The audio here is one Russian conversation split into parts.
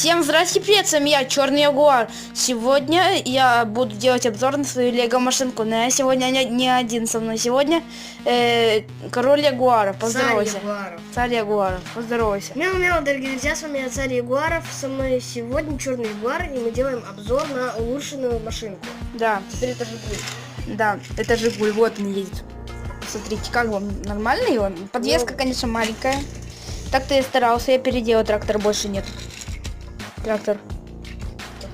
Всем здрасте, привет, с вами я, Черный Ягуар. Сегодня я буду делать обзор на свою лего машинку, но я сегодня не один со мной. Сегодня король Ягуара, поздоровайся. Царь Ягуаров, поздоровайся. Мяу-мяу, дорогие друзья, с вами я, Царь Ягуаров. Со мной сегодня Черный Ягуар, и мы делаем обзор на улучшенную машинку. Да. Теперь это Жигуль. Да, это Жигуль, вот он едет. Смотрите, как вам, нормально его? Подвеска, конечно, маленькая. Так-то я старался, я переделал, трактора больше нет. Трактор.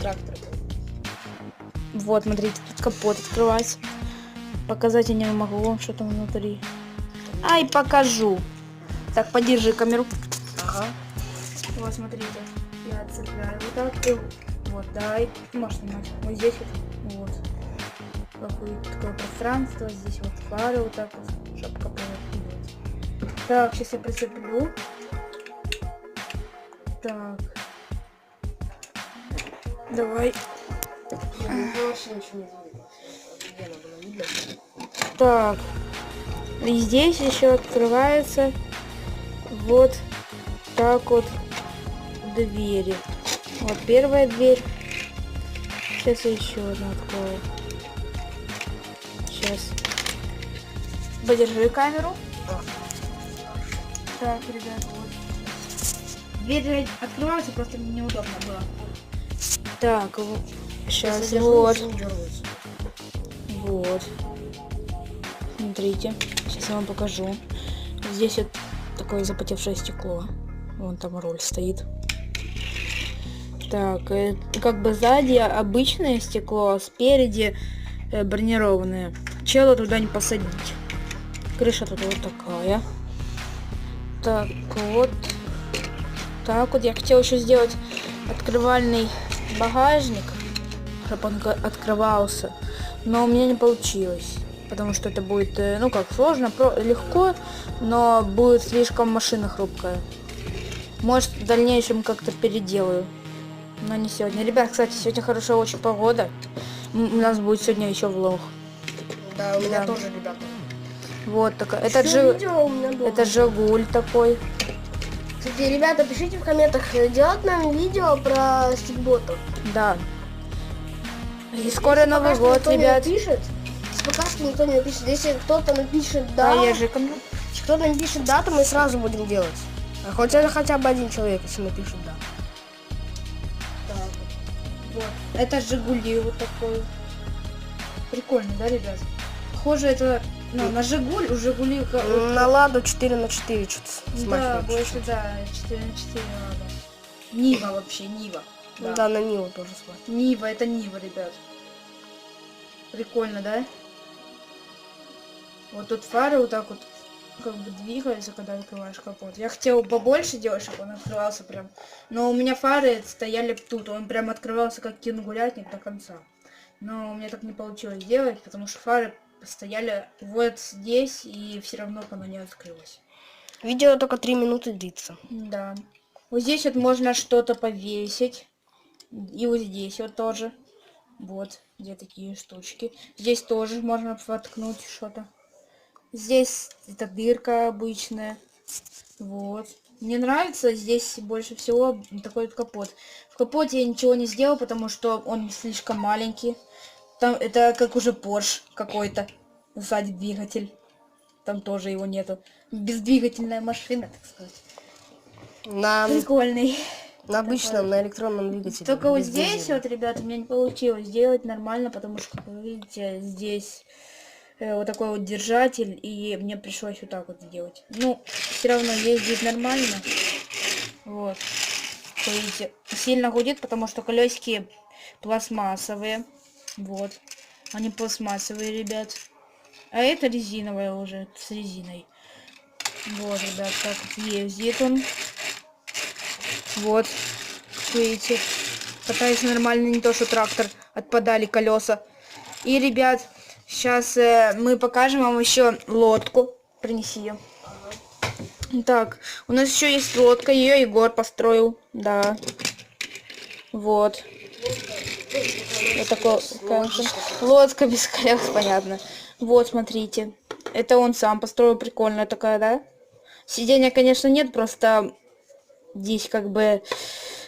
Трактор. Вот, смотрите, тут капот открывается. Показать я не могу, что там внутри. Ай, покажу. Так, подержи камеру. Ага. Вот, смотрите. Я отцепляю вот так. И вот, да, и можешь снимать. Вот здесь вот. Какое-то такое пространство. Здесь вот фары вот так вот. Шапка идет. Так, сейчас я прицеплю. Так. Давай. Так. И здесь еще открывается вот так вот двери. Вот первая дверь. Сейчас я еще одну открою. Сейчас. Подержи камеру. Так, ребят, вот. Дверь открывается, просто мне неудобно было. Так, сейчас вот. Вот. Смотрите, сейчас я вам покажу. Здесь вот такое запотевшее стекло. Вон там руль стоит. Так, как бы сзади обычное стекло, а спереди бронированное. Чела туда не посадить. Крыша тут вот такая. Так вот. Так вот, я хотел еще сделать открывальный багажник, чтобы он открывался, но у меня не получилось, потому что это будет, ну как, сложно, легко, но будет слишком машина хрупкая. Может, в дальнейшем как-то переделаю, но не сегодня. Ребят, кстати, сегодня хорошая очень погода, у нас будет сегодня еще влог. Да, у меня тоже, ребята. Вот такая, это Жигуль такой. Кстати, ребята, пишите в комментах, делать нам видео про стикботов. Да. И скоро Новый год, ребят. Пишет, пока что никто не напишет. Если кто-то напишет да, если кто-то напишет да, то мы сразу будем делать. А хотя бы один человек, если напишет да. Так, вот. Это Жигули вот такой. Прикольно, да, ребят? Похоже, это на Жигуль, у Жигули... На Ладу 4×4 что-то. Да, больше, да, 4×4 Лада. Нива вообще, Нива. Да, на Ниву тоже смотрит. Нива, это Нива, ребят. Прикольно, да? Вот тут фары вот так вот как бы двигаются, когда открываешь капот. Я хотел побольше делать, чтобы он открывался прям. Но у меня фары стояли тут, он прям открывался как кенгурятник до конца. Но у меня так не получилось сделать, потому что фары стояли вот здесь, и все равно оно не открылось. Видео только 3 минуты длится. Да. Вот здесь вот можно что-то повесить. И вот здесь вот тоже. Вот, где такие штучки. Здесь тоже можно воткнуть что-то. Здесь это дырка обычная. Вот. Мне нравится здесь больше всего такой вот капот. В капоте я ничего не сделал, потому что он слишком маленький. Там это как уже Porsche какой-то. Сзади двигатель. Там тоже его нету. Бездвигательная машина, так сказать. Прикольный. На обычном, на электронном двигателе. Только вот здесь вот, ребята, у меня не получилось сделать нормально, потому что, как вы видите, здесь вот такой вот держатель, и мне пришлось вот так вот сделать. Ну, все равно ездить нормально. Вот. Видите, сильно гудит, потому что колесики пластмассовые. Вот. Они пластмассовые, ребят. А это резиновая уже, с резиной. Вот, ребят, так вот ездит он. Вот. Видите. Катаюсь нормально, не то что трактор. Отпадали колеса. И, ребят, сейчас мы покажем вам еще лодку. Принеси ее. Так, у нас еще есть лодка. Ее Егор построил. Да. Вот. Вот такой, конечно, лодка без колес, понятно. Вот, смотрите. Это он сам построил, прикольная такая, да? Сиденья, конечно, нет, просто здесь как бы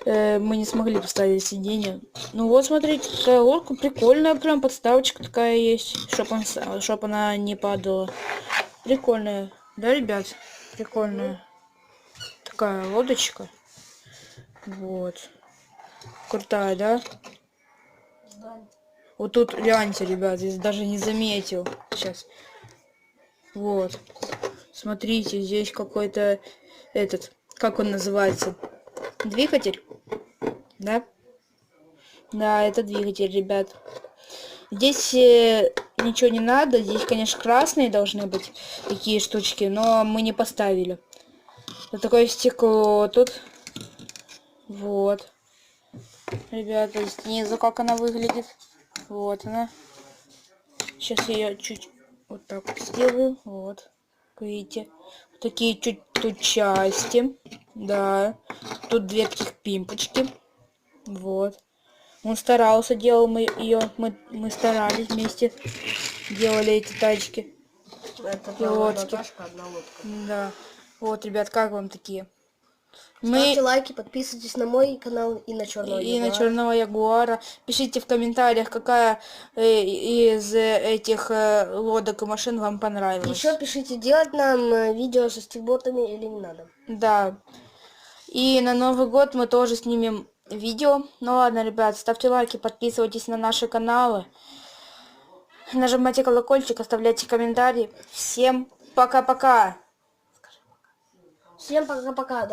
мы не смогли поставить сиденье. Ну вот, смотрите, такая лодка прикольная, прям подставочка такая есть, чтоб она не падала. Прикольная, да, ребят? Прикольная. Такая лодочка. Вот. Крутая, да? Вот тут, гляньте, ребят, здесь даже не заметил. Сейчас. Вот. Смотрите, здесь какой-то этот, как он называется? Двигатель? Да? Да, это двигатель, ребят. Здесь ничего не надо. Здесь, конечно, красные должны быть такие штучки, но мы не поставили. Вот такое стекло тут. Вот. Ребята, снизу как она выглядит. Вот она. Сейчас я чуть вот так вот сделаю. Вот. Видите? Вот такие чуть тут части. Да. Тут две таких пимпочки. Вот. Он старался, делал мы ее. Мы старались вместе. Делали эти тачки. Это Пилотки. одна лодка. Да. Вот, ребят, как вам такие? Ставьте лайки, подписывайтесь на мой канал и на Черного Ягуара. На Черного Ягуара. Пишите в комментариях, какая из этих лодок и машин вам понравилась. Еще пишите, делать нам видео со стикботами или не надо. Да. И на Новый год мы тоже снимем видео. Ну ладно, ребят, ставьте лайки, подписывайтесь на наши каналы. Нажимайте колокольчик, оставляйте комментарии. Всем пока-пока. Всем пока-пока.